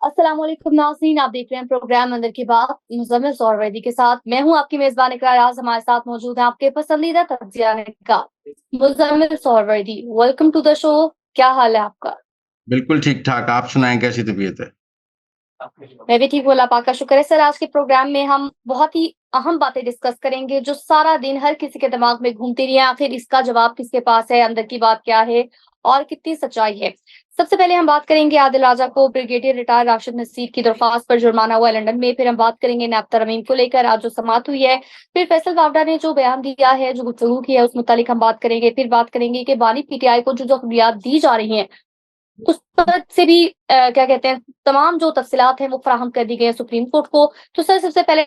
अस्सलामुअलैकुम नाज़रीन, आप देख रहे हैं प्रोग्राम अंदर की बात मुज़म्मिल सौरवैदी के साथ। मैं हूं आपकी मेज़बान इकरार। आज हमारे साथ मौजूद हैं आपके पसंदीदा तज्ज़िया निगार Muzammil Suhrawardy. Welcome to the show. क्या हाल है आपका? बिल्कुल ठीक-ठाक, आप सुनाएँ कैसी तबीयत है? मैं भी ठीक हूँ, अल्लाह पाक का शुक्र है। सर, आज के प्रोग्राम में हम बहुत ही अहम बातें डिस्कस करेंगे जो सारा दिन हर किसी के दिमाग में घूमती रही हैं। आखिर इसका जवाब किसके पास है, अंदर की बात क्या है और कितनी सच्चाई है। सबसे पहले हम बात करेंगे आदिल राजा को ब्रिगेडियर रिटायर्ड राशिद नसीर की दरख्वास्त पर जुर्माना हुआ है लंदन में। फिर हम बात करेंगे नैब तरमीम को लेकर आज जो समाअत हुई है। फिर फैसल बावडा ने जो बयान दिया है, जो गुफ्तगू की है, उस मुतालिक हम बात करेंगे। फिर बात करेंगे कि बानी पीटीआई को जो सहूलियात दी जा रही हैं उस पर से भी क्या कहते हैं, तमाम जो तफ़सीलात हैं वो फ़राहम कर दी गई हैं सुप्रीम कोर्ट को। तो सर, सबसे पहले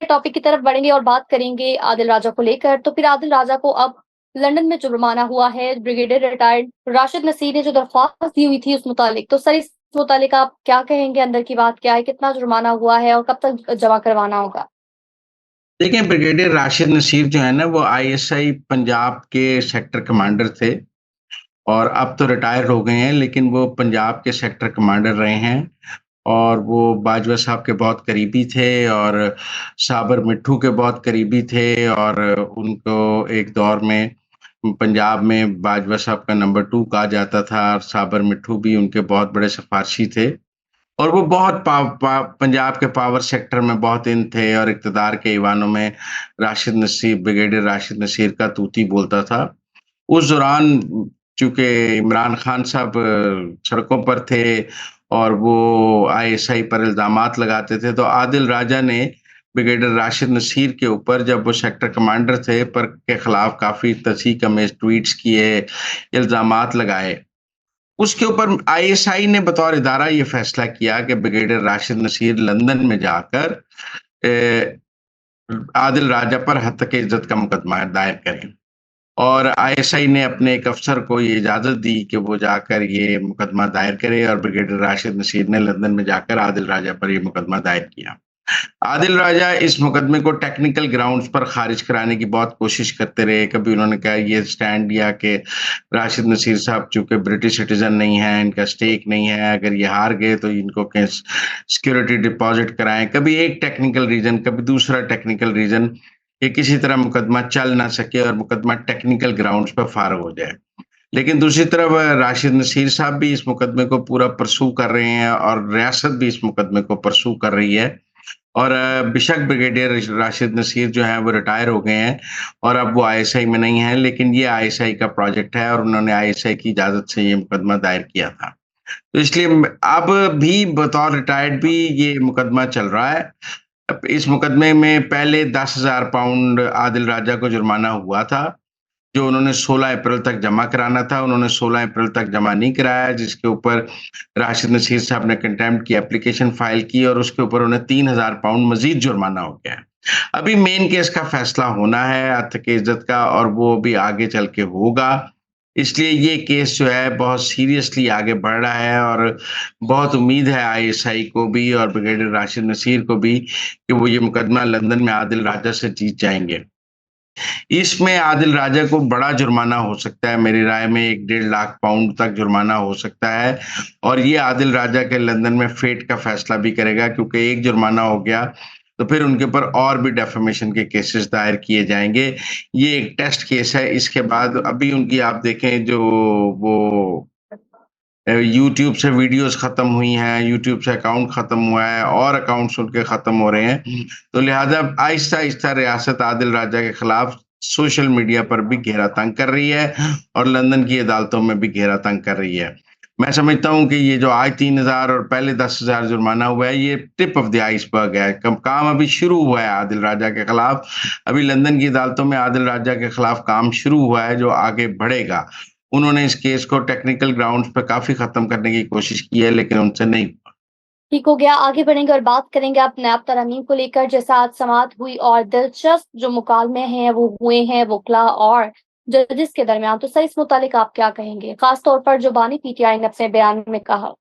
टॉपिक की तरफ बढ़ेंगे और बात करेंगे आदिल राजा को लेकर। तो फिर आदिल राजा को अब लंदन में जुर्माना हुआ है। ब्रिगेडियर रिटायर्ड राशिद नसीर ने जो दरख्वास्त दी हुई थी उस मुतालिक, तो सर इस मुतालिक आप क्या कहेंगे? अंदर की बात क्या है? कितना जुर्माना हुआ है और कब तक जमा करवाना होगा? देखिए, ब्रिगेडियर राशिद नसीर जो है ना, वो आईएसआई पंजाब के सेक्टर कमांडर थे और अब तो रिटायर हो गए हैं, लेकिन वो पंजाब के सेक्टर कमांडर रहे हैं और वो बाजवा साहब के बहुत करीबी थे और साबर मिट्ठू के बहुत करीबी थे और उनको एक दौर में पंजाब में बाजवा साहब का नंबर 2 कहा जाता था और साबर मिट्ठू भी उनके बहुत बड़े सिफारशी थे। और वो बहुत पंजाब के पावर सेक्टर में बहुत इन थे और इक़्तिदार के ईवानों में ब्रिगेडियर राशिद नसीर का तूती बोलता था। उस दौरान चूँकि इमरान खान साहब सड़कों पर थे और वो आईएसआई पर इल्ज़ामात लगाते थे, तो आदिल राजा ने ब्रिगेडियर राशिद नसीर के ऊपर जब वो सेक्टर कमांडर थे पर के खिलाफ काफ़ी तहसीह-कमेज़ ट्वीट्स किए, इल्ज़ामात लगाए। उसके ऊपर आईएसआई ने बतौर इदारा ये फैसला किया कि ब्रिगेडियर राशिद नसीर लंदन में जाकर आदिल राजा पर हत्या इज्जत का मुकदमा दायर करें और आईएसआई ने अपने एक अफ़सर को ये इजाज़त दी कि वो जाकर ये मुकदमा दायर करे और ब्रिगेडियर राशिद नसीर ने लंदन में जाकर आदिल राजा पर ये मुकदमा दायर किया। आदिल राजा इस मुकदमे को टेक्निकल ग्राउंड्स पर खारिज कराने की बहुत कोशिश करते रहे। कभी उन्होंने कहा ये स्टैंड लिया कि राशिद नसीर साहब चूँकि ब्रिटिश सिटीज़न नहीं हैं, इनका स्टेक नहीं है, अगर ये हार गए तो इनको केस सिक्योरिटी डिपॉज़िट कराएँ। कभी एक टेक्निकल रीज़न, कभी दूसरा टेक्निकल रीज़न कि किसी तरह मुकदमा चल ना सके और मुकदमा टेक्निकल ग्राउंड्स पर फ़ारिग हो जाए। लेकिन दूसरी तरफ राशिद नसीर साहब भी इस मुकदमे को पूरा परस्यू कर रहे हैं और रियासत भी इस मुकदमे को परस्यू कर रही है। और बेशक ब्रिगेडियर राशिद नसीर जो हैं वो रिटायर हो गए हैं और अब वो आईएसआई में नहीं हैं, लेकिन ये आईएसआई का प्रोजेक्ट है और उन्होंने आईएसआई की इजाज़त से ये मुकदमा दायर किया था। तो इसलिए अब भी बतौर रिटायर्ड भी ये मुकदमा चल रहा है। अब इस मुकदमे में पहले 10,000 पाउंड आदिल राजा को जुर्माना हुआ था, जो उन्होंने 16 अप्रैल तक जमा कराना था। उन्होंने 16 अप्रैल तक जमा नहीं कराया, जिसके ऊपर राशिद नसीर साहब ने कंटेम्प्ट की एप्लीकेशन फाइल की और उसके ऊपर उन्हें 3,000 पाउंड मज़ीद जुर्माना हो गया है। अभी मेन केस का फैसला होना है हत्या की इज़्ज़त का और वो भी आगे चल के होगा। इसलिए ये केस जो है बहुत सीरियसली आगे बढ़ रहा है और बहुत उम्मीद है आईएसआई को भी और ब्रिगेडियर राशिद नसीर को भी कि वो ये मुकदमा लंदन में आदिल राजा से जीत जाएँगे। इसमें आदिल राजा को बड़ा जुर्माना हो सकता है, मेरी राय में 1 डेढ़ लाख पाउंड तक जुर्माना हो सकता है और ये आदिल राजा के लंदन में फेट का फैसला भी करेगा क्योंकि एक जुर्माना हो गया, तो फिर उनके ऊपर और भी डेफेमेशन के केसेस दायर किए जाएँगे। ये एक टेस्ट केस है, इसके बाद अभी उनकी आप देखें जो वो यूट्यूब से वीडियोज़ खत्म हुई हैं, यूट्यूब से अकाउंट खत्म हुआ है और अकाउंट्स उनके खत्म हो रहे हैं। तो लिहाज़ा आहिस्ता-आहिस्ता रियासत आदिल राजा के खिलाफ सोशल मीडिया पर भी घेरा तंग कर रही है और लंदन की अदालतों में भी घेरा तंग कर रही है। मैं समझता हूँ कि ये जो आज 3,000 और पहले 10,000 जुर्माना हुआ है, ये टिप ऑफ द आइसबर्ग है। कम काम अभी शुरू हुआ है आदिल राजा के खिलाफ। अभी लंदन की अदालतों में आदिल राजा के खिलाफ काम शुरू हुआ है, जो आगे बढ़ेगा। उन्होंने इस केस को टेक्निकल ग्राउंड्स पे काफ़ी ख़त्म करने की कोशिश की है, लेकिन उनसे नहीं हुआ। ठीक हो गया, आगे बढ़ेंगे और बात करेंगे आप नैब तरमीम को लेकर। जैसा आज समाअत हुई और दिलचस्प जो मुकालमे हैं वो हुए हैं वकला और जजेस के दरमियान, तो सर इस मुतालिक आप क्या कहेंगे, खास तौर पर जो बानी पीटीआई ने अपने बयान में कहा?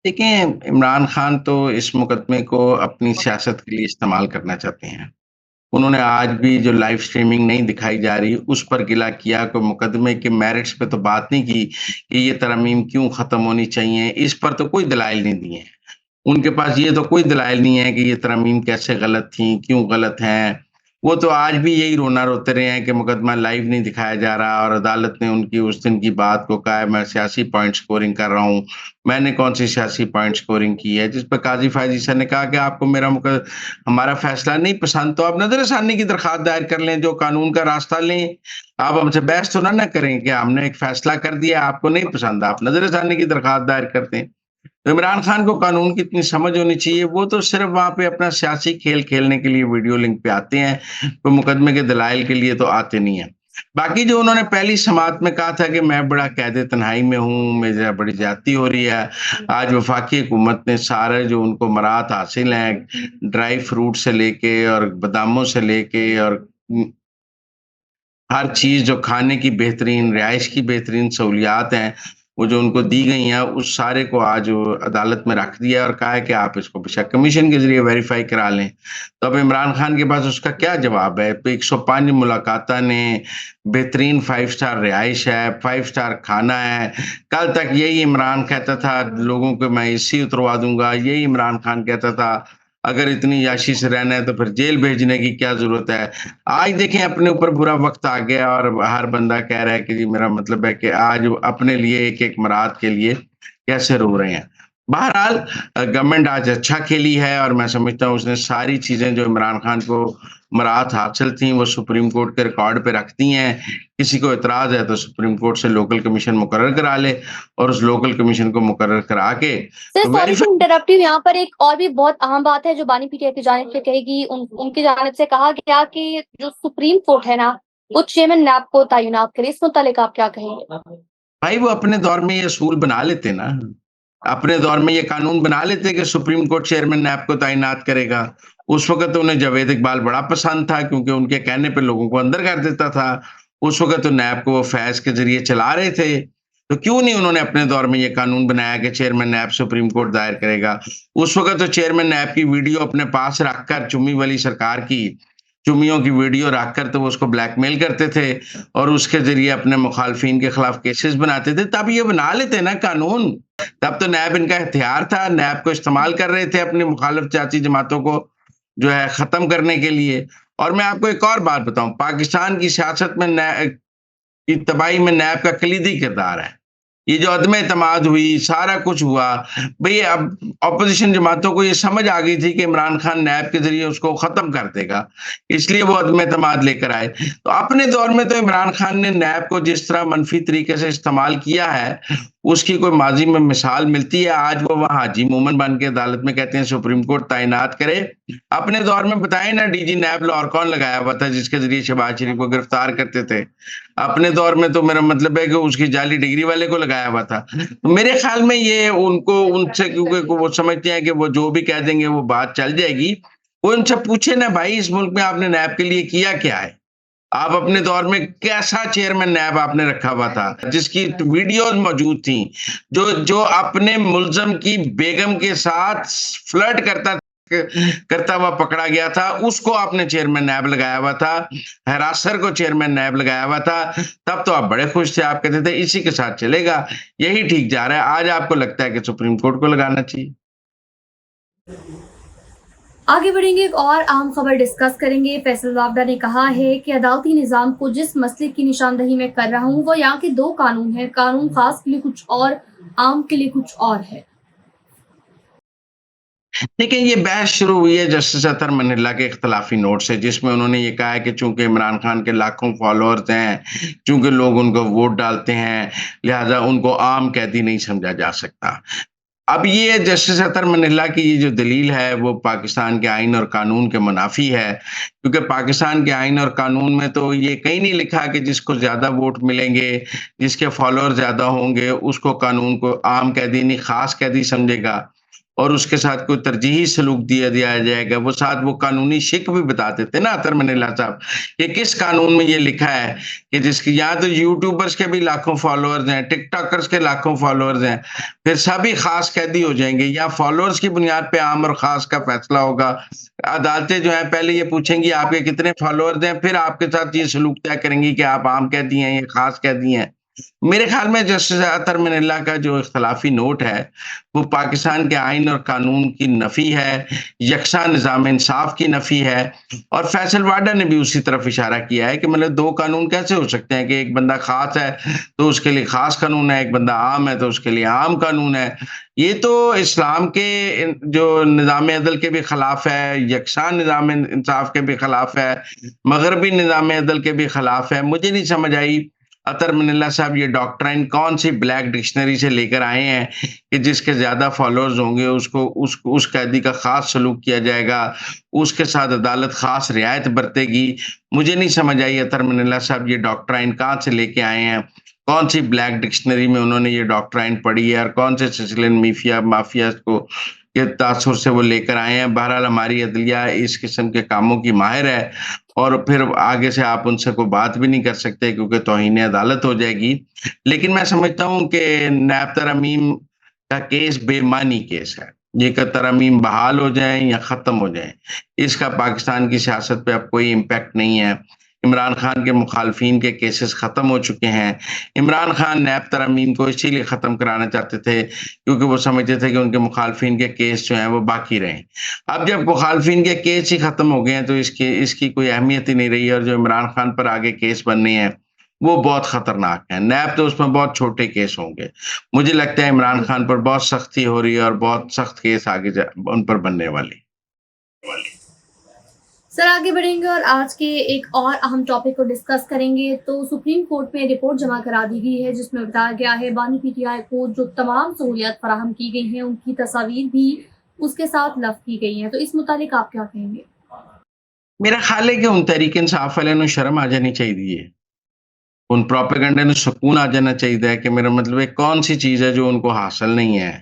देखें, इमरान खान तो इस मुकदमे को अपनी सियासत के लिए इस्तेमाल करना चाहते हैं उन्होंने आज भी जो लाइव स्ट्रीमिंग नहीं दिखाई जा रही, उस पर गिला किया, कोई मुकदमे के मेरिट्स पे तो बात नहीं की कि ये तरमीम क्यों खत्म होनी चाहिए, इस पर तो कोई दलाइल नहीं दिए हैं। उनके पास ये तो कोई दलाइल नहीं है कि ये तरमीम कैसे गलत थी, क्यों गलत हैं। वो तो आज भी यही रोना रोते रहे हैं कि मुकदमा लाइव नहीं दिखाया जा रहा और अदालत ने उनकी उस दिन की बात को कहा है, मैं सियासी पॉइंट स्कोरिंग कर रहा हूँ। मैंने कौन-सी सियासी पॉइंट स्कोरिंग की है? जिस पे काज़ी फ़ायज़ ईसा ने कहा कि आपको हमारा फैसला नहीं पसंद तो आप नज़र-ए-षानी की दरख़्वास्त दायर कर लें, जो कानून का रास्ता लें। आप हमसे बहस तो ना करें कि हमने एक फैसला कर दिया, आपको नहीं पसंद, आप नज़र-ए-षानी की दरख़्वास्त दायर कर दें। तो इमरान खान को कानून की इतनी समझ होनी चाहिए, वो तो सिर्फ़ वहाँ पे अपना सियासी खेल खेलने के लिए वीडियो लिंक पे आते हैं, कोई मुकदमे के दलाइल के लिए तो आते नहीं हैं। बाकी जो उन्होंने पहली समात में कहा था कि मैं बड़ा कैद-ए-तन्हाई में हूँ, मेरे बड़ी ज़्यादती हो रही है। आज वफ़ाकी हुकूमत ने सारे जो उनको मराहत हासिल हैं, ड्राई फ्रूट से लेके और बादामों से लेके और हर चीज़ जो खाने की बेहतरीन, रिहाइश की बेहतरीन सहूलियात हैं, वो जो उनको दी गई हैं, उस सारे को आज वो अदालत में रख दिया और कहा है कि आप इसको बेशक कमीशन के ज़रिए वेरीफ़ाई करा लें। तो अब इमरान खान के पास उसका क्या जवाब है? 105 मुलाकातें ने, बेहतरीन 5 स्टार रिहाइश है, 5 स्टार खाना है। कल तक यही इमरान कहता था लोगों को मैं एसी उतरवा दूँगा, यही इमरान खान कहता था अगर इतनी याशी से रहना है तो फिर जेल भेजने की क्या ज़रूरत है? आज देखें अपने ऊपर बुरा वक़्त आ गया और हर बंदा कह रहा है कि जी मेरा मतलब है कि आज अपने लिए एक-एक मुराद के लिए कैसे रो रहे हैं। बहरहाल गवर्नमेंट आज अच्छा खेली है और मैं समझता हूँ उसने सारी चीज़ें जो इमरान खान को मुराद हासिल थी वो सुप्रीम कोर्ट के रिकॉर्ड पे रख दी हैं। किसी को एतराज़ है तो सुप्रीम कोर्ट से लोकल कमीशन मुकर्रर करा ले और उस लोकल कमीशन को मुकर्रर करा के sir sorry to verify interrupt you, यहाँ पर एक और भी बहुत अहम बात है जो बानी पीटीआई की जानिब से कहेगी। उनकी जानिब से कहा गया कि जो सुप्रीम कोर्ट है ना, वो चेयरमैन नैब को तैनात करे। इस मुतालिक आप क्या कहेंगे? भाई वो अपने दौर में ये असूल बना लेते ना। अपने दौर में ये कानून बना लेते कि सुप्रीम कोर्ट चेयरमैन नैब को तैनात करेगा। उस वक़्त तो उन्हें जावेद इकबाल बड़ा पसंद था क्योंकि उनके कहने पे लोगों को अंदर कर देता था। उस वक़्त तो नैब को वो फैज़ के ज़रिए चला रहे थे। तो क्यों नहीं उन्होंने अपने दौर में ये कानून बनाया कि चेयरमैन नैब सुप्रीम कोर्ट दायर करेगा। उस वक़्त तो चेयरमैन नैब की वीडियो अपने पास रखकर चुम्मी वाली सरकार की, चुम्मियों की वीडियो रखकर तो वो उसको ब्लैकमेल करते थे और उसके ज़रिए अपने मुखालफिन के खिलाफ केसेस बनाते थे। तब ये बना लेते ना कानून। तब तो नैब इनका हथियार था, नैब को इस्तेमाल कर रहे थे अपनी मुखालिफ सियासी जमातों को जो है ख़त्म करने के लिए। और मैं आपको एक और बात बताऊँ, पाकिस्तान की सियासत में की तबाही में नैब का कलीदी किरदार है। ये जो अदम एतमाद हुई, सारा कुछ हुआ, भई अब ऑपोज़िशन जमातों को ये समझ आ गई थी कि इमरान खान नैब के ज़रिए उसको ख़त्म कर देगा, इसलिए वो अदम एतमाद लेकर आए। तो अपने दौर में तो इमरान खान ने नैब को जिस तरह मनफ़ी तरीके से इस्तेमाल किया है, उसकी कोई माज़ी में मिसाल मिलती है। आज वो वहाँ हाजी मोमन बन के अदालत में कहते हैं सुप्रीम कोर्ट तैनात करे। अपने दौर में बताएँ ना डीजी नैब लाहौर कौन लगाया हुआ था जिसके ज़रिए शहबाज शरीफ को गिरफ्तार करते थे? अपने दौर में तो मेरा मतलब है कि उसकी जाली डिग्री वाले को लगाया हुआ था। तो मेरे ख़्याल में ये उनको उनसे क्योंकि वो समझते हैं कि वो जो भी कह देंगे वो बात चल जाएगी। वो उनसे पूछे ना भाई इस मुल्क में आपने नैब के लिए किया क्या है? आप अपने दौर में कैसा चेयरमैन नैब आपने रखा हुआ था, जिसकी वीडियोज़ मौजूद थी, जो जो अपने मुल्ज़म की बेगम के साथ फ्लर्ट करता हुआ पकड़ा गया था, उसको आपने चेयरमैन नैब लगाया हुआ था। हिरासर को चेयरमैन नैब लगाया हुआ था। तब तो आप बड़े खुश थे, आप कहते थे इसी के साथ चलेगा, यही ठीक जा रहा है। आज आपको लगता है कि सुप्रीम कोर्ट को लगाना चाहिए। आगे बढ़ेंगे, एक और अहम खबर डिस्कस करेंगे। फैसल वाबडा ने कहा है कि अदालती निज़ाम को जिस मसले की निशानदही मैं कर रहा हूँ वो यहाँ के दो कानून हैं, कानून खास के लिए कुछ और, आम के लिए कुछ और है। देखिए, ये बहस शुरू हुई है जस्टिस अतर मनिल्ला के इख्तिलाफी नोट से, जिसमें उन्होंने ये कहा है कि चूँकि इमरान खान के लाखों फॉलोअर्स हैं, चूँकि लोग उनको वोट डालते हैं, लिहाज़ा उनको आम कैदी नहीं समझा जा सकता। अब ये जस्टिस अतर मनिल्ला की ये जो दलील है, वो पाकिस्तान के आइन और कानून के मुनाफ़ी है, क्योंकि पाकिस्तान के आइन और कानून में तो ये कहीं नहीं लिखा कि जिसको ज़्यादा वोट मिलेंगे, जिसके फॉलोअर ज़्यादा होंगे, उसको कानून को आम कैदी नहीं, ख़ास कैदी समझेगा। और उसके साथ कोई तरजीही सलूक दिया जाएगा, वो साथ वो कानूनी शिक भी बता देते ना अतर मनीला साहब, कि किस कानून में ये लिखा है कि जिसकी यहाँ तो यूट्यूबर्स के भी लाखों फॉलोअर्स हैं, टिकटॉकर्स के लाखों फॉलोअर्स हैं, फिर सभी खास कैदी हो जाएंगे या फॉलोअर्स की बुनियाद पे आम और खास का फैसला होगा। अदालतें जो है पहले ये पूछेंगी आपके कितने फॉलोअर्स हैं, फिर आपके साथ ये सलूक तय करेंगी कि आप आम कैदी हैं या खास कैदी हैं। मेरे ख्याल में जस्टिस अतर मनीला का जो इख्तिलाफी नोट है, वो पाकिस्तान के आइन और कानून की नफ़ी है, यकसा निज़ाम इंसाफ की नफ़ी है और फैसल वाडा ने भी उसी तरफ इशारा किया है कि मतलब 2 कानून कैसे हो सकते हैं कि एक बंदा ख़ास है, तो उसके लिए ख़ास कानून है, एक बंदा आम है, तो उसके लिए आम कानून है। ये तो इस्लाम के जो निज़ाम अदल के भी खिलाफ है, यकसा निज़ाम इंसाफ के भी खिलाफ है, मगरबी निज़ाम अदल के भी खिलाफ है। मुझे नहीं समझ आई अतर मनीला साहब ये डॉक्ट्राइन कौन-सी ब्लैक डिक्शनरी से लेकर आए हैं कि जिसके ज़्यादा फॉलोअर्स होंगे उसको उस कैदी का ख़ास सलूक किया जाएगा, उसके साथ अदालत ख़ास रियायत बरतेगी। मुझे नहीं समझ आई अतर मनीला साहब ये डॉक्ट्राइन कहाँ से लेके आए हैं? कौन-सी ब्लैक डिक्शनरी में उन्होंने ये डॉक्ट्राइन पढ़ी है और कौन से सिसिलियन माफियाज़ को के तासुर से वो लेकर आए हैं। बहरहाल हमारी अदलिया इस किस्म के कामों की माहिर है और फिर आगे से आप उनसे कोई बात भी नहीं कर सकते क्योंकि तौहीन अदालत हो जाएगी। लेकिन मैं समझता हूँ कि नैब तरमीम का केस बेईमानी केस है। ये कि तरमीम बहाल हो जाएँ या ख़त्म हो जाएँ, इसका पाकिस्तान की सियासत पे अब कोई इम्पैक्ट नहीं है। इमरान खान के मुखालफिन के केसेस ख़त्म हो चुके हैं। इमरान खान नैब तरमीम को इसीलिए ख़त्म कराना चाहते थे क्योंकि वो समझते थे कि उनके मुखालफिन के केस जो हैं वो बाकी रहें। अब जब मुखालफिन के केस ही ख़त्म हो गए हैं तो इसकी कोई अहमियत ही नहीं रही है और जो इमरान खान पर आगे केस बनने हैं, वो बहुत ख़तरनाक हैं। नैब तो उसमें बहुत छोटे केस होंगे। मुझे लगता है इमरान खान पर बहुत सख्ती हो रही है और बहुत सख्त केस आगे उन पर बनने वाले। सर आगे बढ़ेंगे और आज के एक और अहम टॉपिक को डिस्कस करेंगे। तो सुप्रीम कोर्ट में रिपोर्ट जमा करा दी गई है जिसमें बताया गया है बानी पीटीआई को जो तमाम सहूलियत फराहम की गई हैं उनकी तस्वीर भी उसके साथ लफ की गई हैं। तो इस मुतालिक आप क्या कहेंगे? मेरा ख़्याल है कि उन तहरीक-ए-इंसाफ वालिਆਂ ਨੂੰ शर्म आ जानी चाहिए। उन प्रोपेगेंडा ਨੂੰ सुकून आ जाना चाहिए कि मेरा मतलब है कौन-सी चीज़ है जो उनको हासिल नहीं है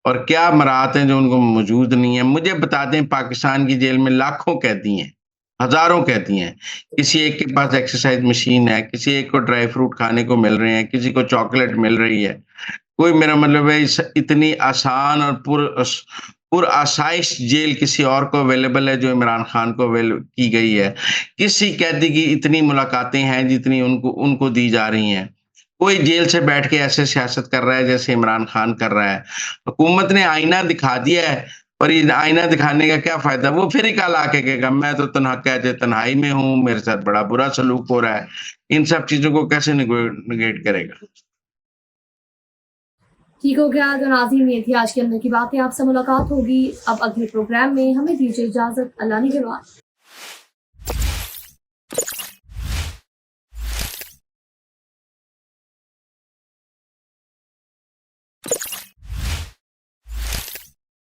और क्या मराहत हैं जो उनको मौजूद नहीं है। मुझे बता दें पाकिस्तान की जेल में लाखों कैदी हैं, हज़ारों कैदी हैं। किसी एक के पास एक्सरसाइज़ मशीन है, किसी एक को ड्राई फ्रूट खाने को मिल रहे हैं, किसी को चॉकलेट मिल रही है। कोई मेरा मतलब है इस इतनी आसान और पुरआसाइश जेल किसी और को अवेलेबल है जो इमरान खान को की गई है। किसी कैदी की इतनी मुलाकातें हैं जितनी उनको उनको दी जा रही हैं। कोई जेल से बैठ के ऐसे सियासत कर रहा है जैसे इमरान खान कर रहा है। हुकूमत ने आईना दिखा दिया है, पर ये आईना दिखाने का क्या फ़ायदा? वो फिर ही कल आके कहेगा मैं तो तन्हाई में हूँ, मेरे साथ बड़ा बुरा सलूक हो रहा है। इन सब चीज़ों को कैसे नेगेट करेगा? ठीक हो गया। तो नाज़रीन ये थी आज के अंदर की बातें। आपसे मुलाकात होगी अब अगले प्रोग्राम में। हमें दीजिए इजाज़त। अल्लाह निगहबान।